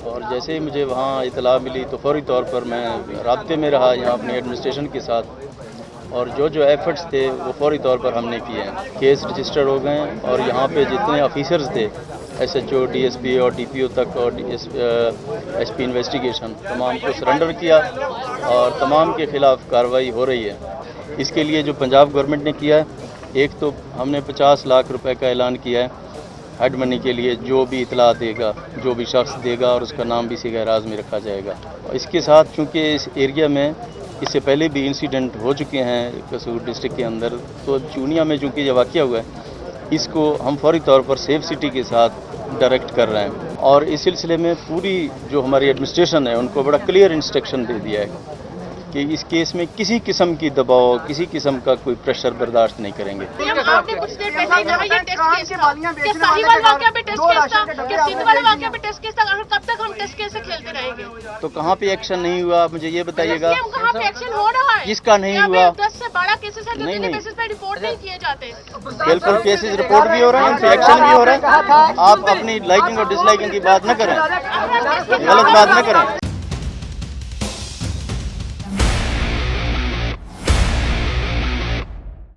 اور جیسے ہی مجھے وہاں اطلاع ملی تو فوری طور پر میں رابطے میں رہا یہاں اپنی ایڈمنسٹریشن کے ساتھ، اور جو ایفرٹس تھے وہ فوری طور پر ہم نے کیے ہیں۔ کیس رجسٹر ہو گئے ہیں اور یہاں پہ جتنے آفیسرز تھے S H O, D S P اور ڈی پی او تک اور ایس پی انویسٹیگیشن تمام کو سرنڈر کیا اور تمام کے خلاف کارروائی ہو رہی ہے۔ اس کے لیے جو پنجاب گورنمنٹ نے کیا ہے، ایک تو ہم نے 50 لاکھ روپے کا اعلان کیا ہے ہیڈ منی کے لیے، جو بھی اطلاع دے گا، جو بھی شخص دے گا، اور اس کا نام بھی سیگہ راز میں رکھا جائے گا۔ اس کے ساتھ چونکہ اس ایریا میں اس سے پہلے بھی انسیڈنٹ ہو چکے ہیں قصور ڈسٹرکٹ کے اندر، تو چونیا میں چونکہ یہ واقعہ ہوا ہے اس کو ہم فوری طور پر سیف سٹی کے ساتھ ڈائریکٹ کر رہے ہیں، اور اس سلسلے میں پوری جو ہماری ایڈمنسٹریشن ہے ان کو بڑا کلیئر انسٹرکشن دے دیا ہے کہ اس کیس میں کسی قسم کی دباؤ، کسی قسم کا کوئی پریشر برداشت نہیں کریں گے۔ آپ نے کچھ دیر پہلے کہا یہ ٹیسٹ کیس تھا کہ ساہیوال واقعہ پہ ٹیسٹ کیس تھا کہ سندھ والے واقعہ پہ ٹیسٹ کیس تھا، اور کب تک ہم ٹیسٹ کیس سے کھیلتے رہیں گے؟ تو کہاں پہ ایکشن نہیں ہوا مجھے یہ بتائیے گا؟ کہاں پہ ایکشن ہو رہا ہے؟ جس کا نہیں ہوا 10 سے 12 کیسز ہیں جو دن بیسس پہ رپورٹ نہیں کیے جاتے۔ بالکل کیسز رپورٹ بھی ہو رہے ہیں، ان پہ ایکشن بھی ہو رہا ہے۔ آپ اپنی لائکنگ اور ڈس لائکنگ کی بات نہ کریں، غلط بات نہ کریں۔